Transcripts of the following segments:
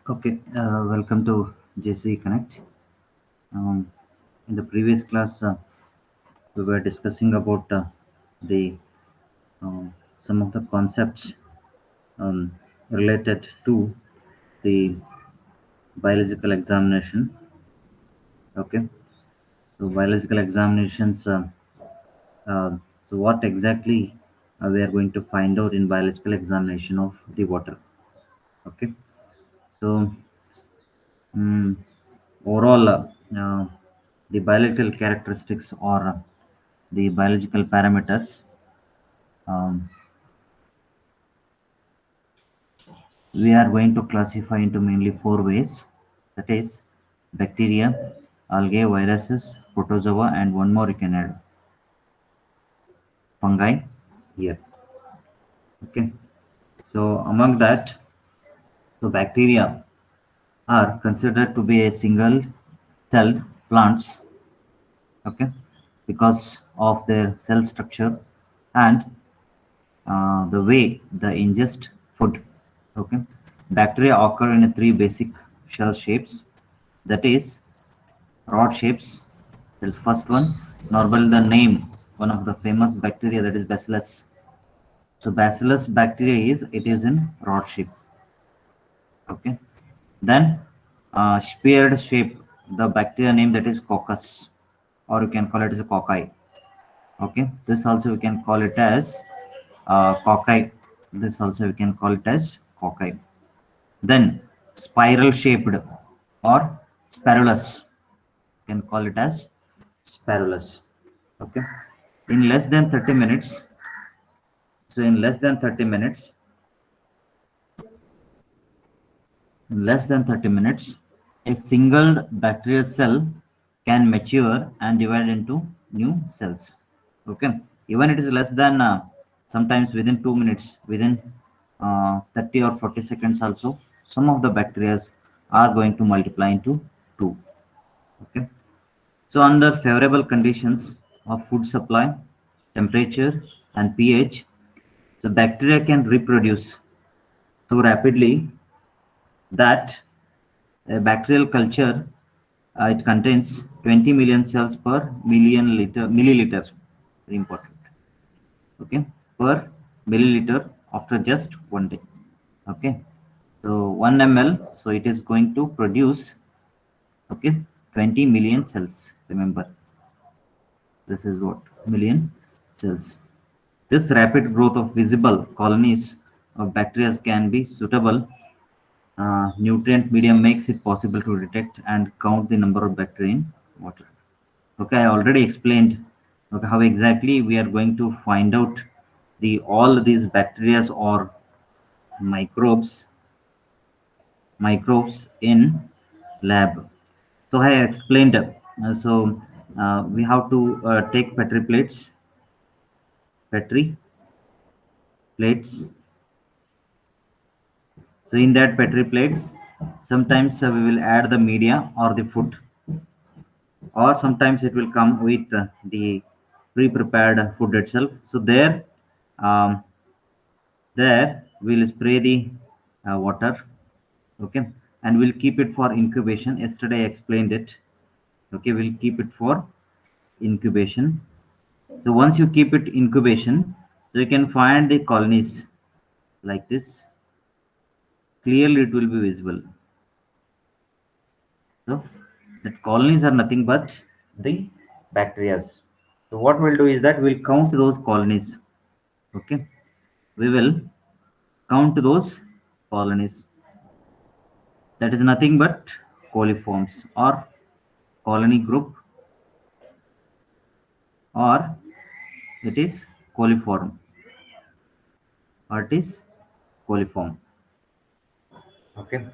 Okay, welcome to JC Connect. In the previous class, we were discussing about the uh, some of the concepts um, related to the biological examination. Okay, so biological examinations. Uh, so, what exactly we are going to find out in biological examination of the water? Okay, so mm overall, the biological characteristics or the biological parameters um, we are going to classify into mainly four ways, that is bacteria, algae, viruses, protozoa, and one more you can add fungi here. Okay, so among that, so bacteria are considered to be a single celled plants, okay, because of their cell structure and the way they ingest food. Okay, bacteria occur in three basic shell shapes, that is rod shapes. That is first one. Normally, the name one of the famous bacteria, that is Bacillus. So Bacillus bacteria is in rod shape. Okay. Then speared shape, the bacteria name, that is Coccus, or you can call it as a cocci. Okay. This also we can call it as cocci. This also we can call it as cocci. Then spiral shaped or spirulus. You can call it as spirulus. Okay. In less than 30 minutes, so in less than 30 minutes, a single bacterial cell can mature and divide into new cells. Okay. Even it is less than sometimes within 2 minutes, within 30 or 40 seconds also, some of the bacteria are going to multiply into two. Okay. So under favorable conditions of food supply, temperature, and pH, so bacteria can reproduce so rapidly that a bacterial culture it contains 20 million cells per milliliter. Very important. Okay, per milliliter after just 1 day. Okay, so 1 ml, so it is going to produce, okay, 20 million cells. Remember, this is what million cells. This rapid growth of visible colonies of bacteria can be suitable nutrient medium makes it possible to detect and count the number of bacteria in water. Okay, I already explained, okay, how exactly we are going to find out the all these bacteria or microbes microbes in lab. So I explained. We have to take petri plates. So in that petri plates, sometimes we will add the media or the food, or sometimes it will come with the pre-prepared food itself. So um, there we'll spray the water, okay, and we'll keep it for incubation. Yesterday I explained it. Okay, we'll keep it for incubation. So once you keep it incubation, so you can find the colonies like this. Clearly, it will be visible. So that colonies are nothing but the bacteria. So what we'll do is that we'll count those colonies. Okay, we will count those colonies. That is nothing but coliforms or colony group, or it is coliform, or it is coliform. Okay.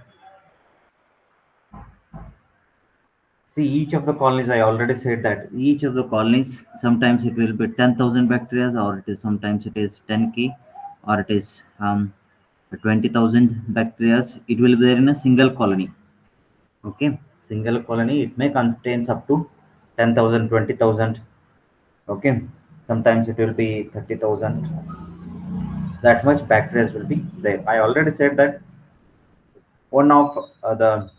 See, each of the colonies, I already said that each of the colonies, sometimes it will be 10,000 bacteria, or it is sometimes it is 10K, or it is 20,000 bacteria. It will be there in a single colony. Okay, single colony, it may contains up to 10,000, 20,000. Okay, sometimes it will be 30,000. That much bacteria will be there. I already said that one of the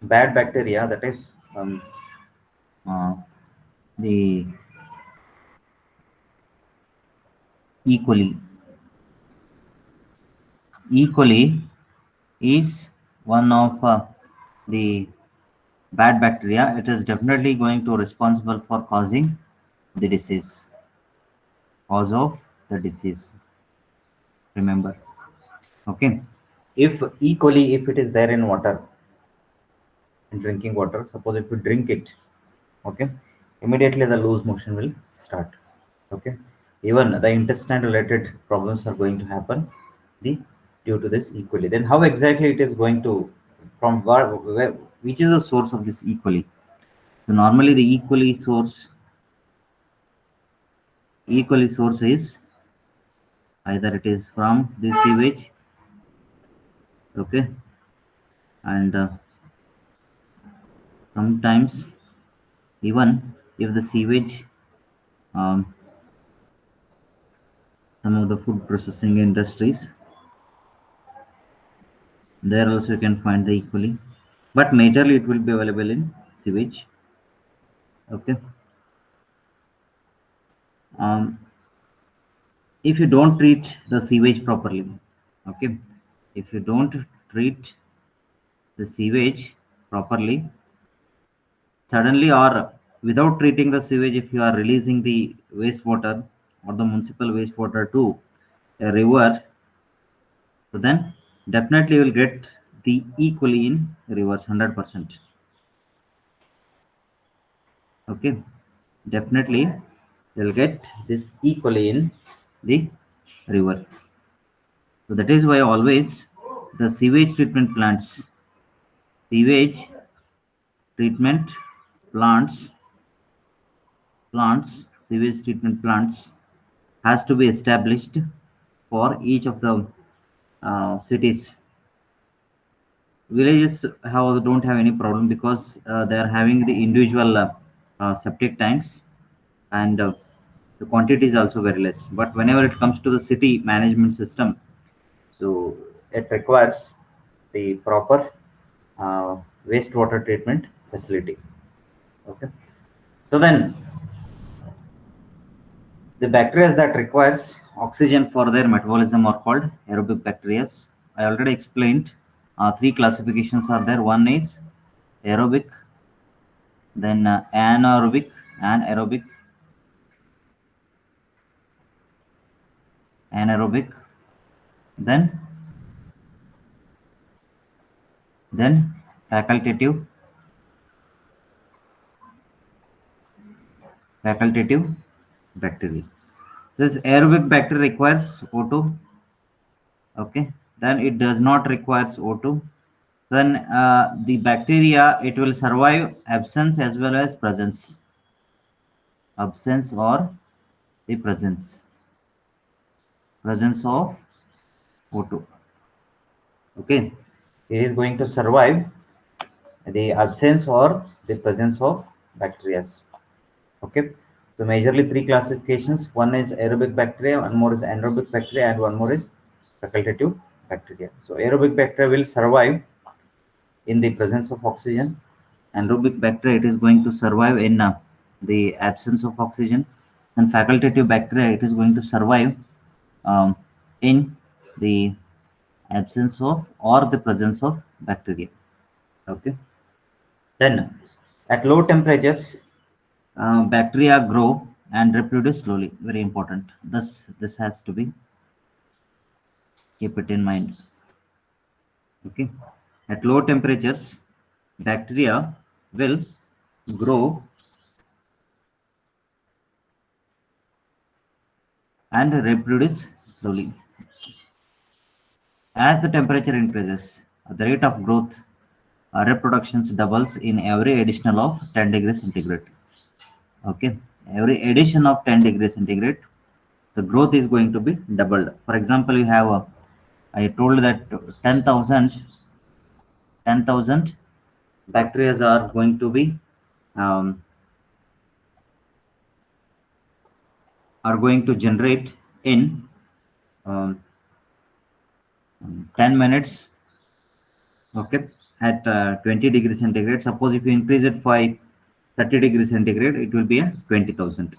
bad bacteria, that is uh, the E. coli. E. coli is one of the bad bacteria. It is definitely going to responsible for causing the disease. Cause of the disease. Remember. Okay. If E. coli, if it is there in water, in drinking water, suppose if you drink it, okay, immediately the loose motion will start. Okay. Even the intestine related problems are going to happen the due to this E. coli. Then how exactly it is going to, from where which is the source of this E. coli? So normally the E. coli source is either it is from the sewage, okay, and sometimes even if the sewage, um, some of the food processing industries, there also you can find the E. coli, but majorly it will be available in sewage. Okay. Um, if you don't treat the sewage properly, okay, if you don't treat the sewage properly, suddenly or without treating the sewage, if you are releasing the wastewater or the municipal wastewater to a river, so then definitely you will get the E. coli in rivers 100%. Okay, definitely you'll get this E. coli in the river. So that is why always the sewage treatment plants, sewage treatment plants has to be established for each of the cities. Villages don't have any problem because they are having the individual septic tanks, and the quantity is also very less. But whenever it comes to the city management system, so it requires the proper uh, wastewater treatment facility. Okay. So then the bacteria that requires oxygen for their metabolism are called aerobic bacteria. I already explained three classifications are there. One is aerobic, then anaerobic, anaerobic, then then facultative, facultative bacteria. So this aerobic bacteria requires O2. Okay, then it does not requires O2. Then the bacteria, it will survive absence as well as presence, absence or the presence of O2. Okay, it is going to survive the absence or the presence of bacteria. Okay, so majorly three classifications. One is aerobic bacteria, one more is anaerobic bacteria, and one more is facultative bacteria. So aerobic bacteria will survive in the presence of oxygen. Anaerobic bacteria, it is going to survive in the absence of oxygen, and facultative bacteria, it is going to survive um, in the absence of or the presence of bacteria. Okay. Then at low temperatures, bacteria grow and reproduce slowly. Very important. This has to be keep it in mind. Okay. At low temperatures, bacteria will grow and reproduce slowly. As the temperature increases, the rate of growth reproductions doubles in every additional of 10 degrees centigrade. Okay, every addition of 10 degrees centigrade, the growth is going to be doubled. For example, you have I told that 10,000 bacteria are going to be um, generate in um, 10 minutes Okay, at 20 degrees centigrade. Suppose if you increase it by 30 degrees centigrade, it will be a 20,000.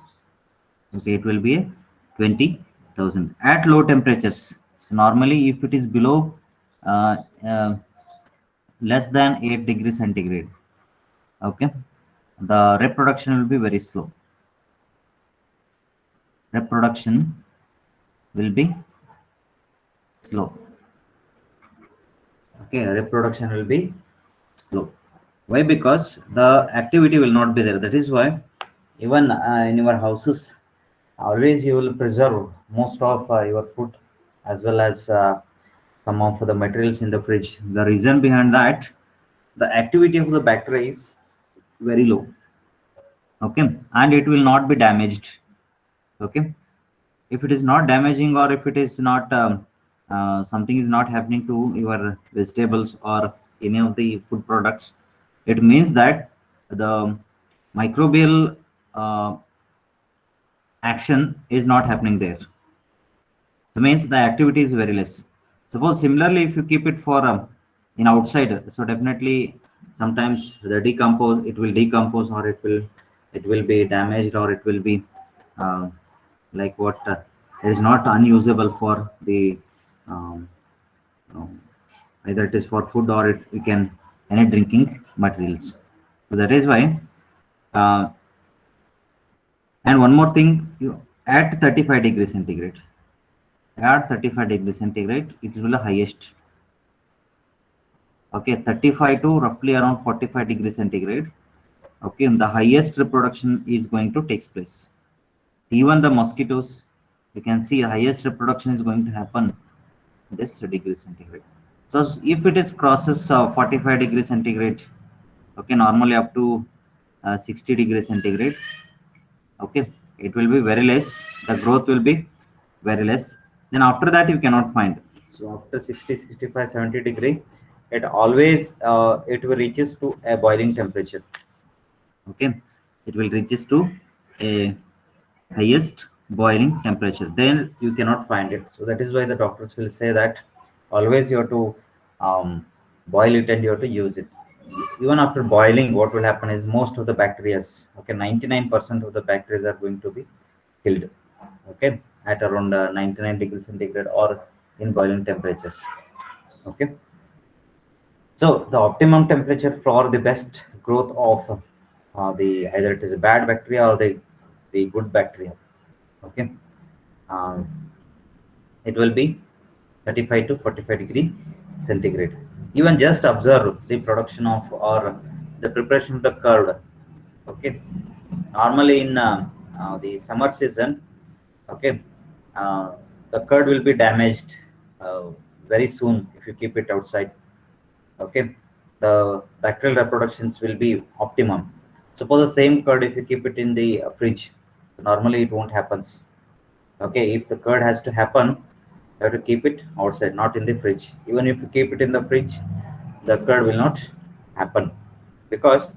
Okay, it will be a 20,000 at low temperatures. So normally, if it is below uh, uh, less than 8 degrees centigrade, okay, the reproduction will be very slow. Reproduction will be slow. Okay, reproduction will be slow. Why? Because the activity will not be there. That is why even in your houses, always you will preserve most of your food as well as some of the materials in the fridge. The reason behind that, the activity of the bacteria is very low. Okay, and it will not be damaged. Okay, if it is not damaging or if it is not something is not happening to your vegetables or any of the food products, it means that the microbial uh, action is not happening there. So means the activity is very less. Suppose similarly, if you keep it for in outside, so definitely sometimes the decompose, it will decompose or it will be damaged or it will be uh, like what it is not unusable for the um, um, either it is for food or it we can any drinking materials. So that is why. Uh, and one more thing, you at 35 degrees centigrade. At 35 degrees centigrade, it will be the highest. Okay, 35 to roughly around 45 degrees centigrade. Okay, and the highest reproduction is going to take place. Even the mosquitoes, you can see highest reproduction is going to happen this degree centigrade. So if it is crosses 45 degrees centigrade, okay, normally up to 60 degrees centigrade, okay, it will be very less. The growth will be very less. Then after that you cannot find. So after 60, 65, 70 degree, it always it will reaches to a boiling temperature. Okay, it will reaches to a highest boiling temperature, then you cannot find it. So that is why the doctors will say that always you have to boil it and you have to use it. Even after boiling, what will happen is most of the bacteria, okay, 99% of the bacteria are going to be killed, okay, at around 99 degrees centigrade or in boiling temperatures. Okay, so the optimum temperature for the best growth of the either it is a bad bacteria or the good bacteria. Okay, um, it will be 35 to 45 degree centigrade. Even just observe the production of or the preparation of the curd. Okay, normally in the summer season, okay, uh, the curd will be damaged uh, very soon if you keep it outside. Okay, the bacterial reproductions will be optimum. Suppose the same curd, if you keep it in the fridge, normally it won't happen. Okay, if the curd has to happen, you have to keep it outside, not in the fridge. Even if you keep it in the fridge, the curd will not happen because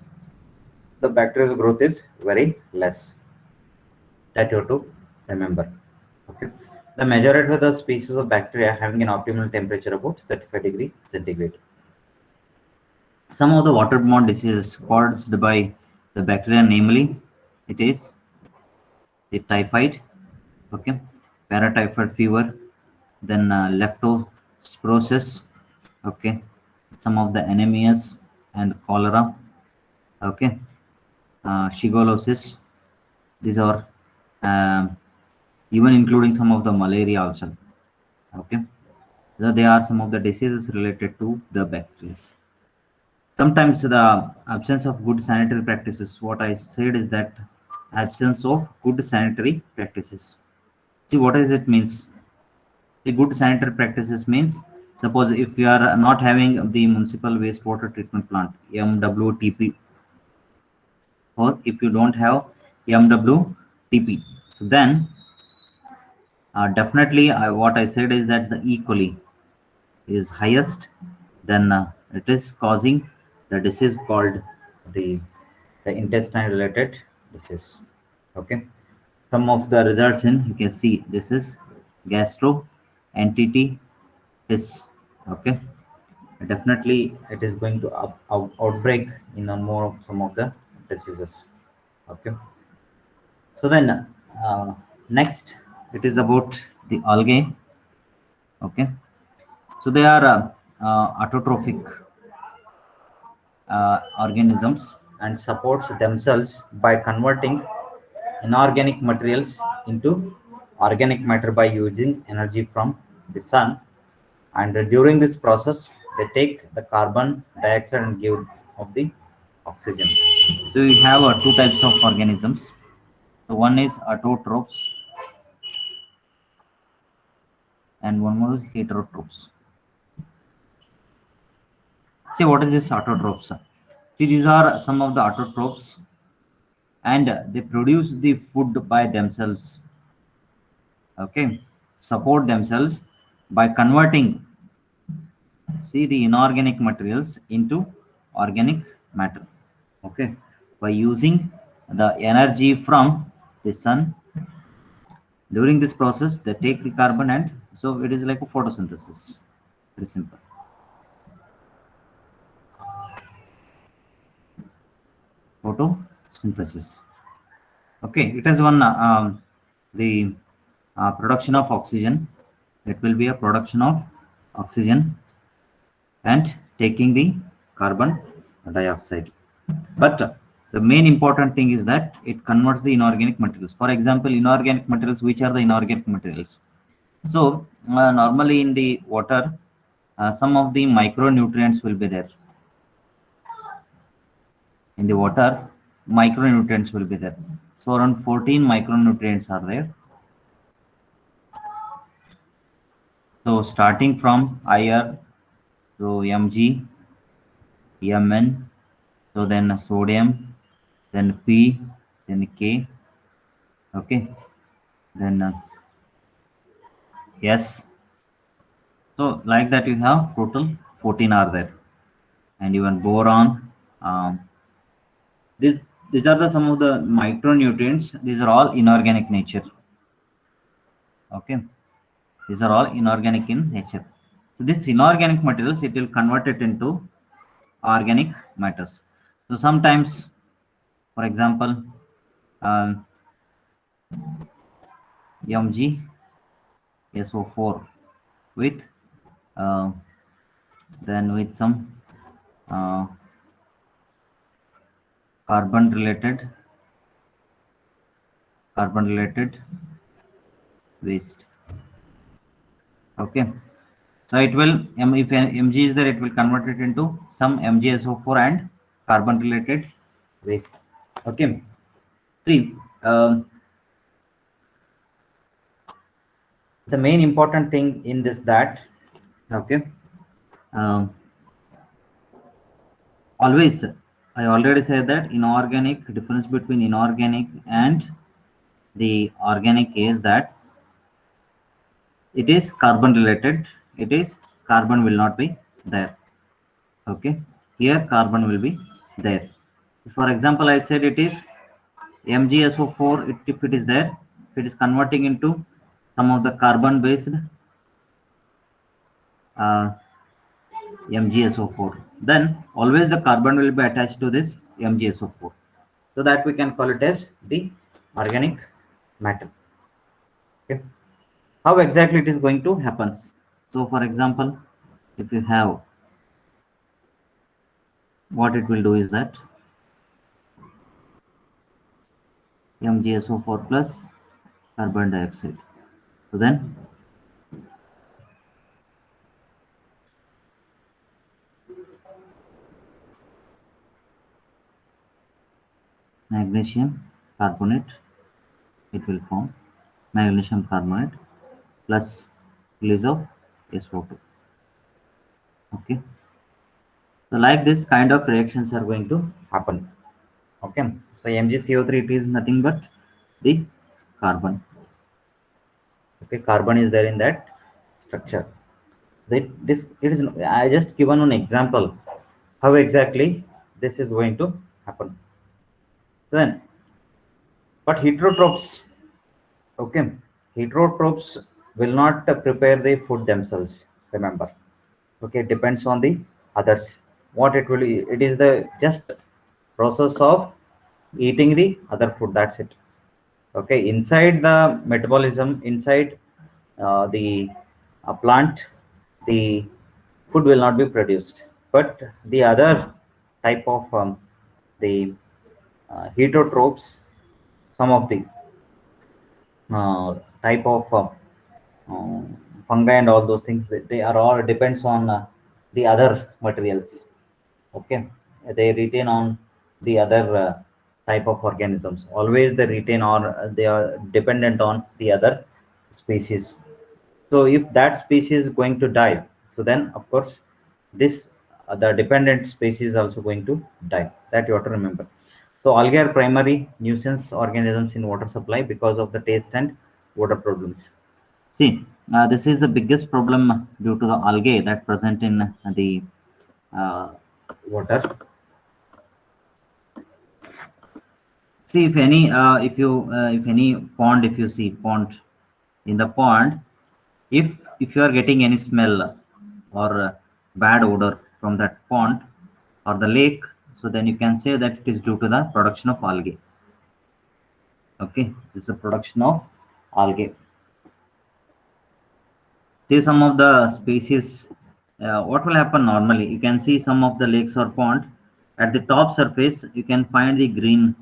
the bacterial growth is very less. That you have to remember. Okay, the majority of the species of bacteria having an optimal temperature about 35 degree centigrade. Some of the waterborne diseases caused by the bacteria, namely, it is the typhoid, okay, paratyphoid fever, then leptospirosis, okay, some of the anemias and cholera, okay, shigellosis. These are um, even including some of the malaria also, okay. So they are some of the diseases related to the bacteria. Sometimes the absence of good sanitary practices. What I said is that absence of good sanitary practices. See what does it means? The good sanitary practices means suppose if you are not having the municipal wastewater treatment plant MWTP, or if you don't have MWTP, so then definitely what I said is that the E. coli is highest, then it is causing the disease called the the intestine related disease. Okay, some of the results in you can see this is gastroenteritis. Okay, definitely it is going to outbreak in a more some of the diseases. Okay. So then next it is about the algae. Okay. So they are autotrophic organisms and supports themselves by converting inorganic materials into organic matter by using energy from the sun. And during this process they take the carbon dioxide and give of the oxygen. So we have two types of organisms. So one is autotrophs and one more is heterotrophs. See, what is this autotrophs? See, these are some of the autotrophs and they produce the food by themselves. Okay, support themselves by converting, see, the inorganic materials into organic matter. Okay, by using the energy from the sun. During this process they take the carbon and so it is like a photosynthesis. Very simple. Photosynthesis. Okay, it is one the production of oxygen. It will be a production of oxygen and taking the carbon dioxide. But the main important thing is that it converts the inorganic materials. For example, inorganic materials, which are the inorganic materials? So normally in the water, some of the micronutrients will be there. In the water, micronutrients will be there. So around 14 micronutrients are there. So starting from IR, so Mg, Mn, so then sodium, then P, then K, okay, then S. So like that you have total 14 are there, and even boron. Um, these these are the some of the micronutrients. These are all inorganic nature. Okay, these are all inorganic in nature. So this inorganic materials it will convert it into organic matters. So sometimes, for example, um, MgSO4 with uh, then with some uh, carbon related waste. Okay, so it will if Mg is there, it will convert it into some MgSO4 and carbon related waste. Okay, see, the main important thing in this that, okay, um, always I already said that inorganic, difference between inorganic and the organic is that it is carbon related, it is carbon will not be there. Okay, here carbon will be there. For example, I said it is MgSO4, if it is there, if it is converting into some of the carbon based uh, MgSO4, then always the carbon will be attached to this MgSO4, so that we can call it as the organic matter. Okay, how exactly it is going to happen? So for example, if you have, what it will do is that MgSO4 plus carbon dioxide, so then magnesium carbonate, it will form magnesium carbonate plus release of SO2. Okay, so like this kind of reactions are going to happen. Okay, so MgCO3 it is nothing but the carbon. Okay, carbon is there in that structure. This it is, I just given an example how exactly this is going to happen. Then, but heterotrophs, okay, heterotrophs will not prepare the food themselves. Remember, okay, it depends on the others. What it will, it is the just process of eating the other food. That's it. Okay, inside the metabolism, inside the plant, the food will not be produced, but the other type of the heterotrophs, some of the type of uh, fungi and all those things, they are all depends on the other materials. Okay, they retain on the other type of organisms. Always they retain, or they are dependent on the other species. So if that species is going to die, so then of course this the dependent species is also going to die. That you have to remember. So algae are primary nuisance organisms in water supply because of the taste and water problems. See, this is the biggest problem due to the algae that present in the uh, water. See, if any pond, if you see pond, in the pond, if if you are getting any smell or bad odor from that pond or the lake, so then you can say that it is due to the production of algae. Okay, this is a production of algae. See some of the species. What will happen normally? You can see some of the lakes or pond. At the top surface, you can find the green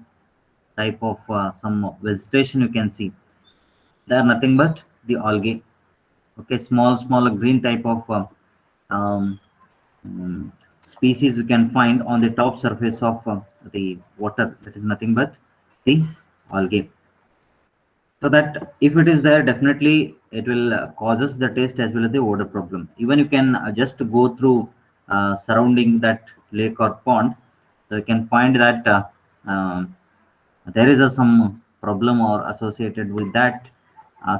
type of some vegetation. You can see they are nothing but the algae. Okay, small green type of um, species you can find on the top surface of the water. That is nothing but the algae. So that if it is there, definitely it will causes the taste as well as the odor problem. Even you can just go through surrounding that lake or pond, so you can find that um, there is some problem or associated with that.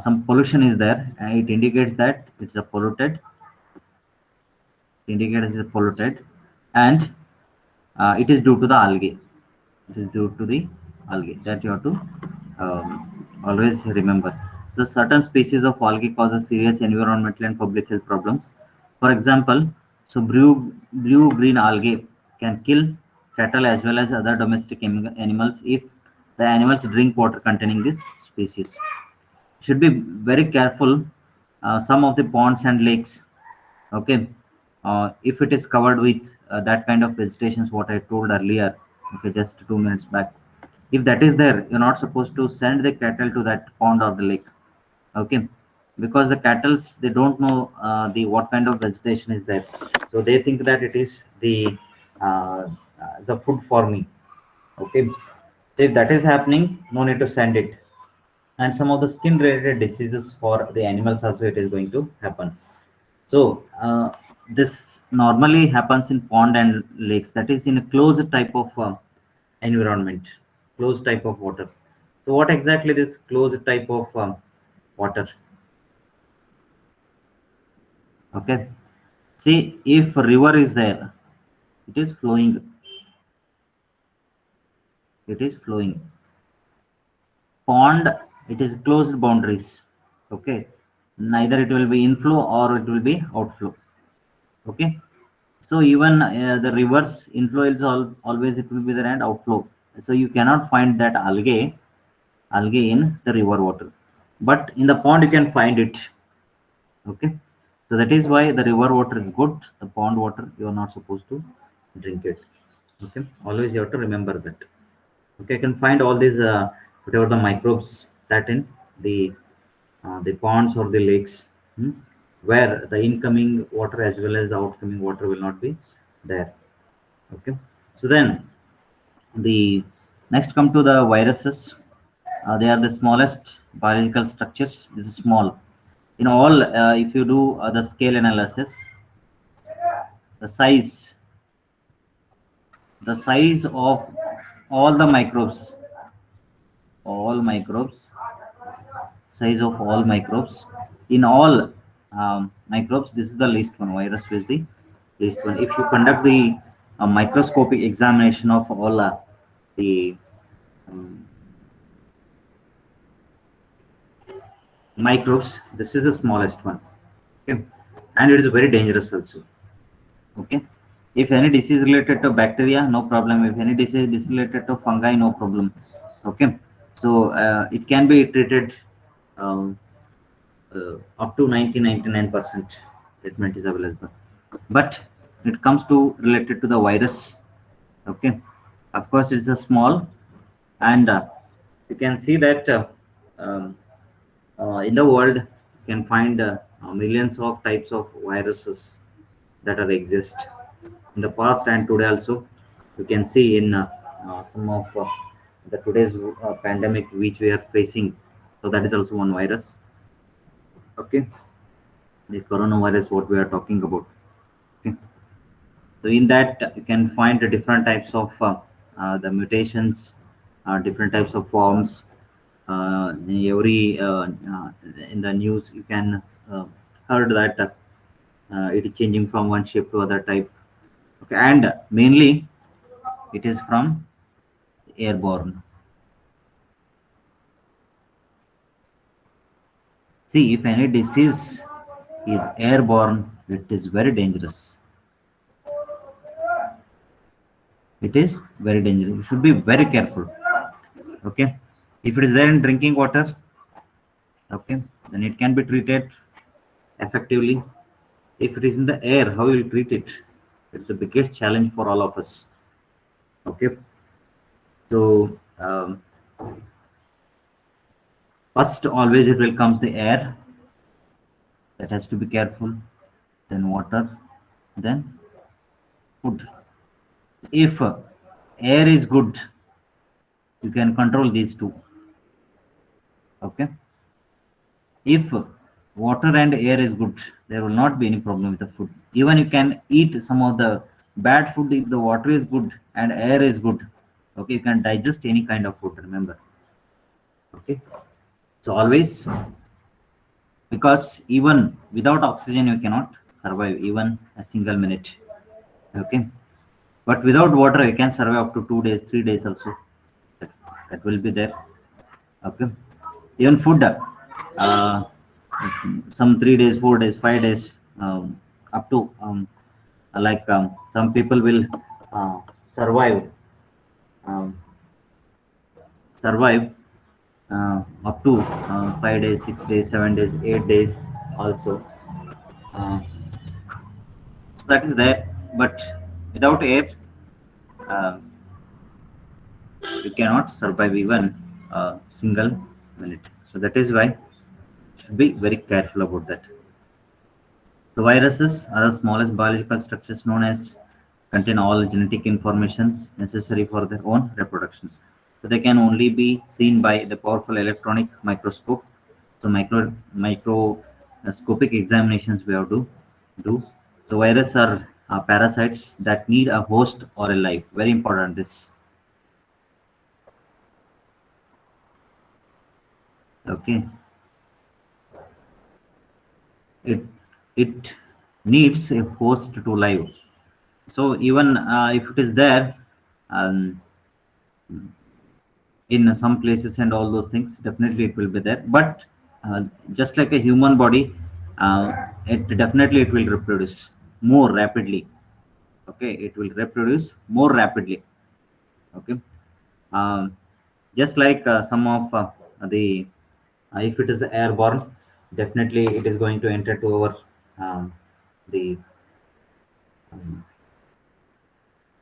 Some pollution is there, and it indicates that it's a polluted, indicates it's polluted, and it is due to the algae. It is due to the algae that you have to always remember. The certain species of algae causes serious environmental and public health problems. For example, so blue-green algae can kill cattle as well as other domestic animals if the animals drink water containing this species. Should be very careful. Some of the ponds and lakes, okay, if it is covered with that kind of vegetations, what I told earlier, okay, just 2 minutes back, if that is there, you're not supposed to send the cattle to that pond or the lake. Okay, because the cattle, they don't know the what kind of vegetation is there, so they think that it is uh, the food for me. Okay, so if that is happening, no need to send it. And some of the skin related diseases for the animals also it is going to happen. So this normally happens in pond and lakes, that is in a closed type of environment, closed type of water. So what exactly this closed type of water? Okay, see if a river is there, it is flowing, it is flowing. Pond, it is closed boundaries. Okay, neither it will be inflow or it will be outflow. Okay, so even the rivers inflow is always it will be there and outflow. So you cannot find that algae in the river water, but in the pond you can find it. Okay, so that is why the river water is good. The pond water you are not supposed to drink it. Okay, always you have to remember that. Okay, you can find all these whatever the microbes that in the ponds or the lakes, where the incoming water as well as the outcoming water will not be there. Okay, so then the next come to the viruses. They are the smallest biological structures. This is small. In all, if you do the scale analysis, the size of all the microbes, all microbes, size of all microbes, in all microbes, this is the least one. Virus is the least one. If you conduct the microscopic examination of all the um, microbes, this is the smallest one. Okay, and it is very dangerous also. Okay, If any disease related to bacteria, no problem. If any disease is related to fungi, no problem. Okay, so it can be treated um, up to 99% treatment is available. But it comes to related to the virus. Okay, of course it's a small, and you can see that um, in the world you can find millions of types of viruses that are exist in the past and today also. You can see in some of the today's pandemic which we are facing, so that is also one virus. Okay, the coronavirus what we are talking about. Okay, so in that you can find the different types of the mutations, different types of forms. Every in the news you can heard that it is changing from one shape to other type. Okay, and mainly it is from airborne. See, if any disease is airborne, it is very dangerous. It is very dangerous. You should be very careful. Okay, if it is there in drinking water, okay, then it can be treated effectively. If it is in the air, how you will treat it? It's the biggest challenge for all of us. Okay, so first always it will comes the air, that has to be careful, then water, then food. If air is good, you can control these two. Okay, if water and air is good, there will not be any problem with the food. Even you can eat some of the bad food if the water is good and air is good. Okay, you can digest any kind of food, remember. Okay, so always, because even without oxygen you cannot survive even a single minute. Okay, but without water you can survive up to 2 days, 3 days also. That will be there. Okay, even food, some 3 days, 4 days, 5 days, up to like some people will survive, um, survive up to 5 days, 6 days, 7 days, 8 days also. uh, so that is there, but without air uh, you cannot survive even a single minute. So that is why should be very careful about that. So viruses are the smallest biological structures known as contain all genetic information necessary for their own reproduction. So they can only be seen by the powerful electronic microscope. So microscopic examinations we have to do. So viruses are parasites that need a host or a life. Very important this. Okay. It it needs a host to live. So even if it is there, um, in some places and all those things, definitely it will be there. But just like a human body, it definitely it will reproduce more rapidly. Okay, it will reproduce more rapidly. Okay, um, just like some of the if it is airborne, definitely it is going to enter to our um, the um,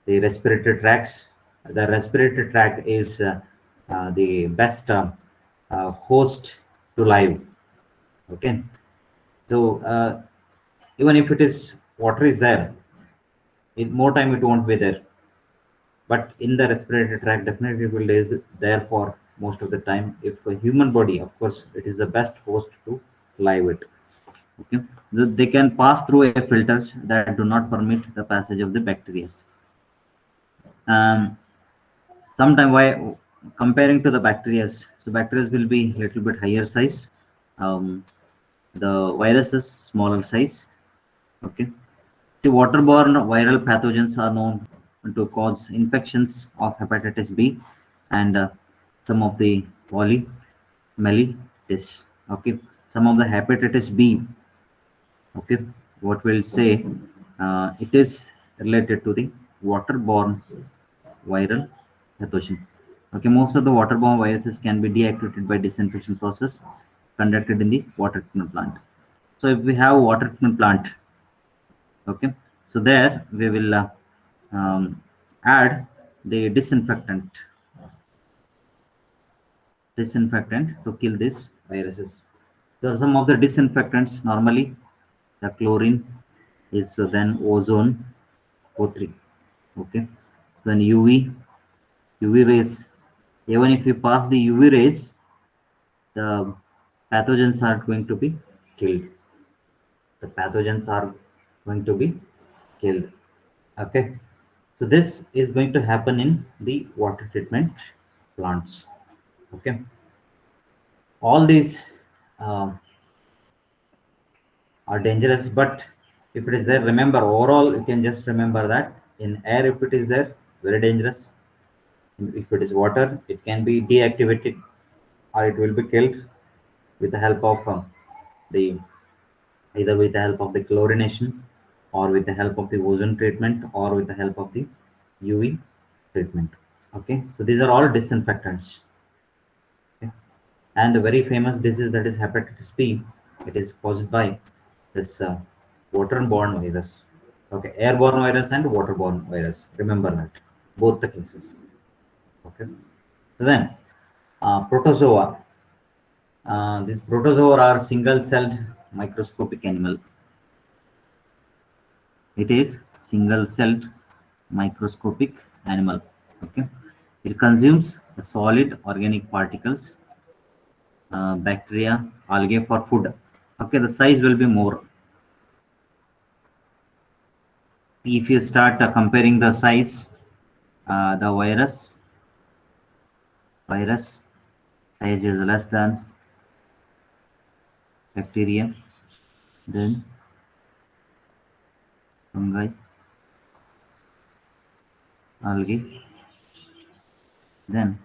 the respiratory tracts. The respiratory tract is the best host to live. Okay, so even if it is water is there, in more time it won't be there. But in the respiratory tract, definitely it will be there for most of the time. If a human body, of course, it is the best host to live it. Okay, they can pass through a filters that do not permit the passage of the bacteria. Um, Sometime why comparing to the bacteria, so bacteria will be little bit higher size, um, the virus is smaller size. Okay, the waterborne viral pathogens are known to cause infections of hepatitis B and some of the polymyelitis. Okay, some of the hepatitis B. Okay, what we'll say, it is related to the waterborne viral pathogen. Okay, most of the waterborne viruses can be deactivated by disinfection process conducted in the water treatment plant. So if we have water treatment plant, okay, so there we will add the disinfectant to kill these viruses. So some of the disinfectants normally the chlorine is then ozone O3. Okay, then UV rays. Even if you pass the UV rays, the pathogens are going to be killed. The pathogens are going to be killed. Okay, so this is going to happen in the water treatment plants. Okay, all these uh, are dangerous, but if it is there, remember overall you can just remember that in air, if it is there, very dangerous. If it is water, it can be deactivated or it will be killed with the help of the either with the help of the chlorination or with the help of the ozone treatment or with the help of the UV treatment. Okay, so these are all disinfectants. Okay. And a very famous disease, that is hepatitis B, it is caused by this waterborne virus. Okay, airborne virus and waterborne virus. Remember that both the cases. Okay, so then protozoa. These protozoa are single-celled microscopic animal. It is single-celled microscopic animal. Okay, it consumes the solid organic particles, bacteria, algae for food. Okay, the size will be more. If you start comparing the size, the virus size is less than bacteria, then fungi, algae, then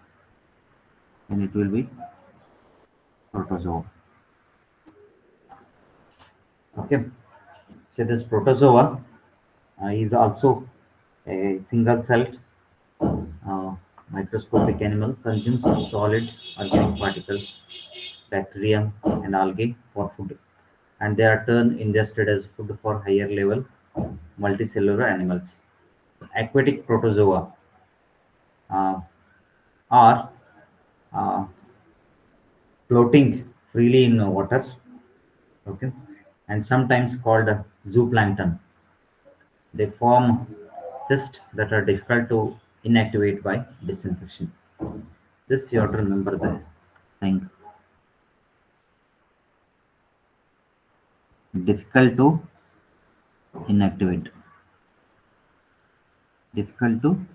it will be protozoa. Okay, so this protozoa is also a single-celled microscopic animal, consumes solid organic particles, bacteria, and algae for food, and they are turned ingested as food for higher level multicellular animals. Aquatic protozoa uh, are uh, floating freely in water, okay, and sometimes called zooplankton. They form cysts that are difficult to inactivate by disinfection. This you have to remember the thing. Difficult to inactivate. Difficult to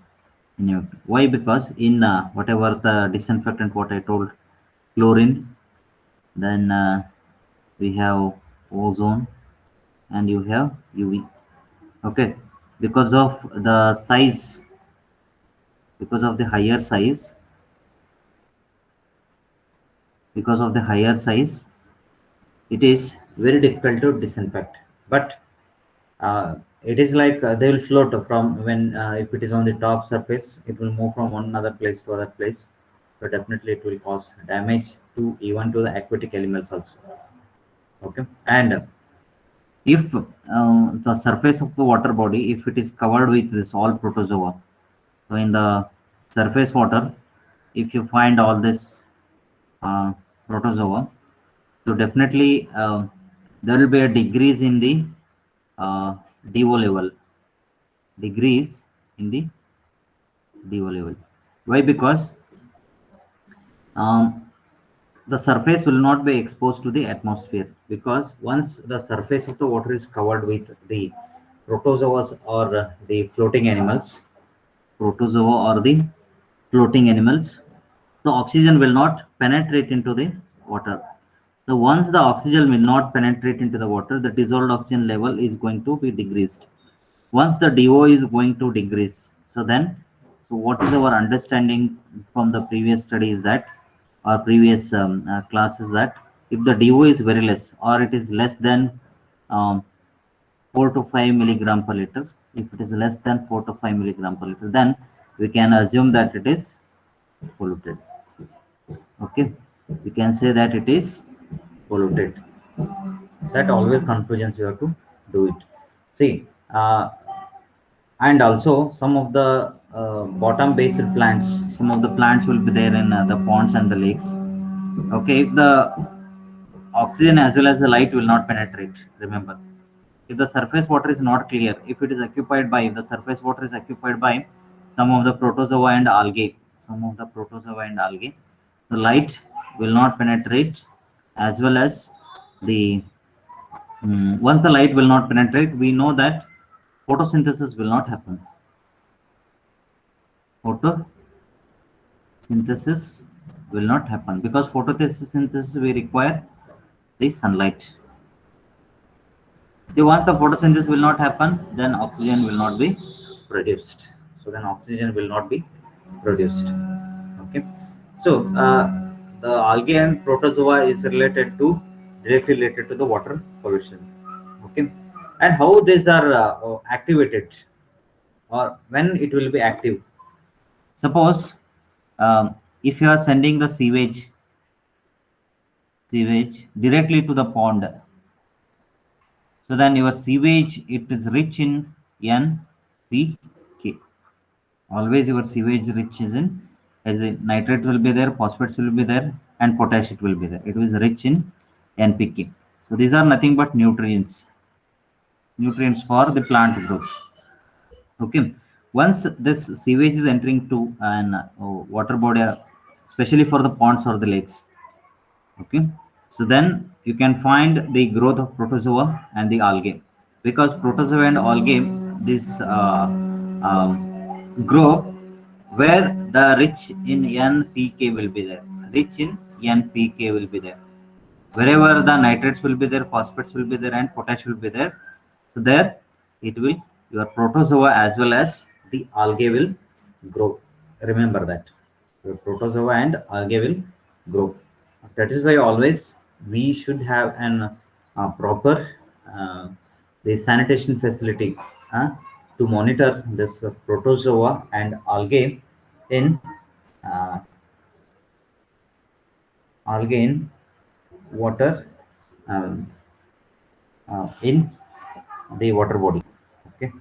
inactivate. Why? Because in whatever the disinfectant, what I told, chlorine, then we have ozone, and you have UV. Okay, because of the size, because of the higher size, because of the higher size, it is very difficult to disinfect. But it is like they will float from when if it is on the top surface, it will move from one other place to other place. So definitely it will cause damage to even to the aquatic animals also. Okay, and if the surface of the water body, if it is covered with this all protozoa, so in the surface water, if you find all this uh, protozoa, so definitely there will be a decrease in the uh, DO level, decrease in the DO level. Why? Because um, the surface will not be exposed to the atmosphere, because once the surface of the water is covered with the protozoas or the floating animals, protozoa or the floating animals, the oxygen will not penetrate into the water. So once the oxygen will not penetrate into the water, the dissolved oxygen level is going to be decreased. Once the DO is going to decrease, so then, so what is our understanding from the previous studies that, or previous classes, that if the DO is very less or it is less than 4 to 5 milligram per liter, If it is less than 4 to 5 milligram per liter, then we can assume that it is polluted. Okay, we can say that it is polluted. That always conclusions you have to do it. See, and also some of the bottom based plants, some of the plants will be there in the ponds and the lakes. Okay, if the oxygen as well as the light will not penetrate, remember, if the surface water is not clear, if it is occupied by, if the surface water is occupied by some of the protozoa and algae, some of the protozoa and algae, the light will not penetrate, as well as the once the light will not penetrate, we know that photosynthesis will not happen. Photosynthesis will not happen, because photosynthesis we require the sunlight. So once the photosynthesis will not happen, then oxygen will not be produced. So then oxygen will not be produced. Okay. So the algae and protozoa is related to, directly related to the water pollution. Okay. And how these are activated, or when it will be active. Suppose if you are sending the sewage directly to the pond, so then your sewage, it is rich in NPK. Always your sewage rich is in, as a nitrate will be there, phosphates will be there, and potash it will be there. It is rich in NPK. So these are nothing but nutrients for the plant growth. Okay. Once this sewage is entering to an water body, especially for the ponds or the lakes. Okay. So then you can find the growth of protozoa and the algae, because protozoa and algae, this grow where the rich in NPK will be there. Rich in NPK will be there. Wherever the nitrates will be there, phosphates will be there, and potash will be there. So there it will, your protozoa as well as the algae will grow. Remember that. Your protozoa and algae will grow. That is why always we should have an proper the sanitation facility to monitor this protozoa and algae in uh, water, um, in the water body. Okay.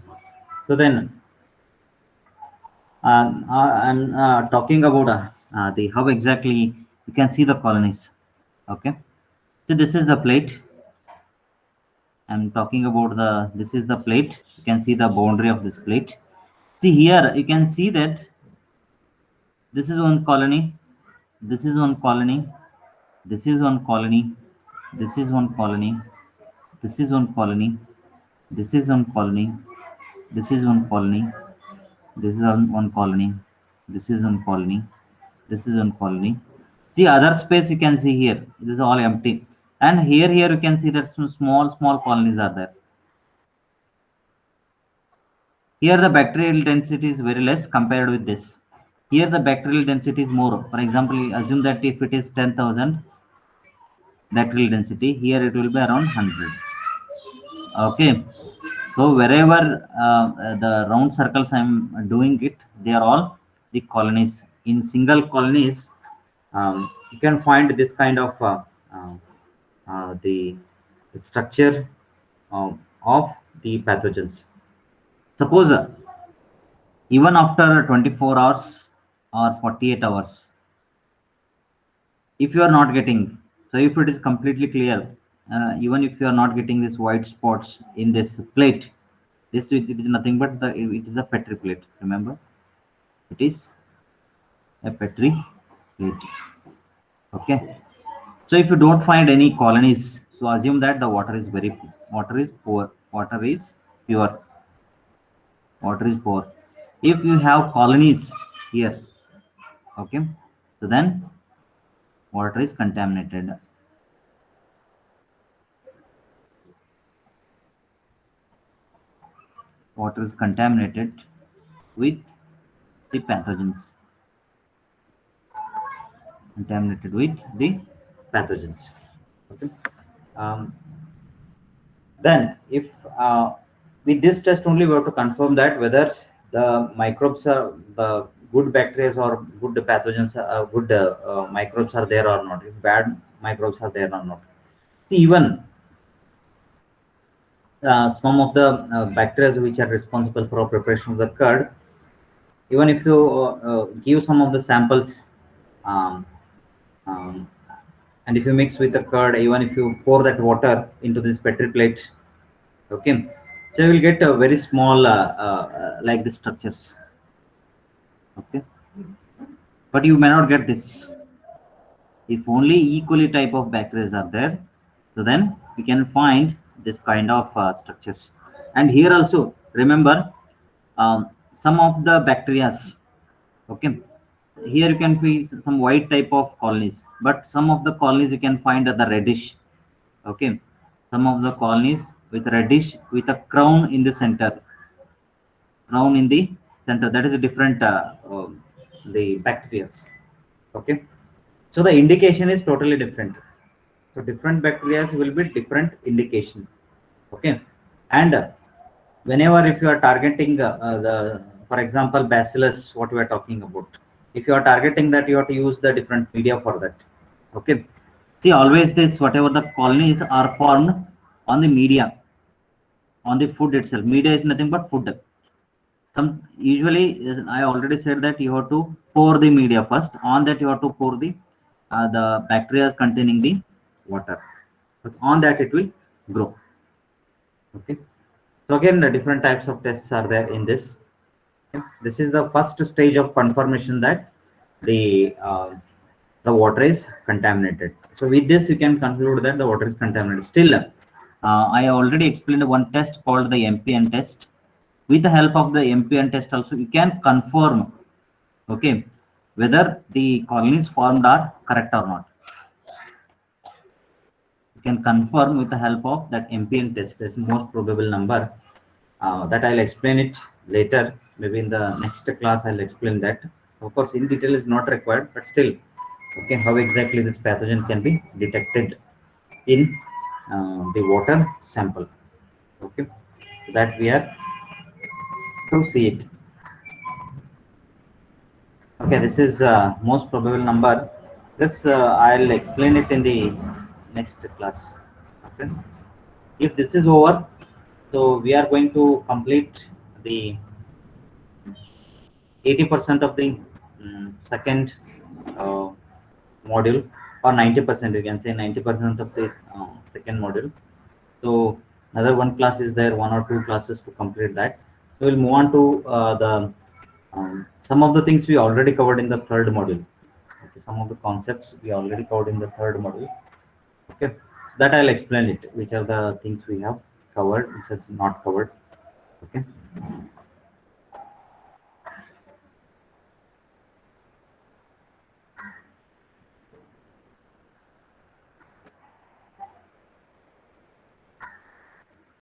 So then I'm talking about the how exactly you can see the colonies. Okay. So this is the plate. I'm talking about the, this is the plate. You can see the boundary of this plate. See here, you can see that this is one colony, this is one colony, this is one colony, this is one colony, this is one colony, this is one colony, this is one colony, this is one colony, this is one colony, this is one colony. See other space you can see here. This is all empty. And here you can see that some small colonies are there. Here the bacterial density is very less compared with this. Here the bacterial density is more. For example, assume that if it is 10,000 bacterial density, here it will be around 100. Okay. So wherever the round circles I'm doing it, they are all the colonies. In single colonies, you can find this kind of the structure of the pathogens. Suppose even after 24 hours or 48 hours, if you are not getting, so if it is completely clear, even if you are not getting these white spots in this plate, this it is nothing but the, it is a Petri plate. Remember, it is a Petri plate. Okay. So if you don't find any colonies, so assume that the water is very, water is poor, water is pure, water is poor. If you have colonies here, okay, so then water is contaminated. Water is contaminated with the pathogens. Contaminated with the pathogens. Okay. Um, then if With this test only, we have to confirm that whether the microbes are the good bacteria or good pathogens, good microbes are there or not. If bad microbes are there or not. See, even some of the bacteria which are responsible for preparation of the curd, even if you give some of the samples, um, um, and if you mix with the curd, even if you pour that water into this petri plate, okay, so you will get a very small like the structures, okay, but you may not get this. If only equally type of bacteria are there, so then we can find this kind of structures. And here also remember, some of the bacteria, okay, here you can see some white type of colonies, but some of the colonies you can find the reddish, okay, some of the colonies with reddish with a crown in the center, crown in the center, that is a different the bacteria, okay. So the indication is totally different. So different bacteria will be different indication, okay. And whenever if you are targeting the, for example, bacillus, what we are talking about, if you are targeting that, you have to use the different media for that, okay. See, always this whatever the colonies are formed on the media, on the food itself. Media is nothing but food. Some usually I already said that you have to pour the media first, on that you have to pour the bacteria containing the water, but on that it will grow, okay. So again, the different types of tests are there in this. Okay? This is the first stage of confirmation that the water is contaminated. So with this you can conclude that the water is contaminated. Still, I already explained one test called the MPN test. With the help of the MPN test also you can confirm, okay, whether the colonies formed are correct or not. You can confirm with the help of that MPN test. That's the most probable number. That I'll explain it later. Maybe in the next class I'll explain that. Of course, in detail is not required, but still, okay, how exactly this pathogen can be detected in the water sample. Okay, so that we are to see it. Okay, this is most probable number. This I'll explain it in the next class. Okay, if this is over, so we are going to complete the 80% of the second uh, module, or 90%, you can say 90% of the second module. So another one class is there, one or two classes to complete that. So we'll move on to the some of the things we already covered in the third module. Okay, some of the concepts we already covered in the third module. Okay, that I'll explain it, which are the things we have covered, which is not covered. Okay.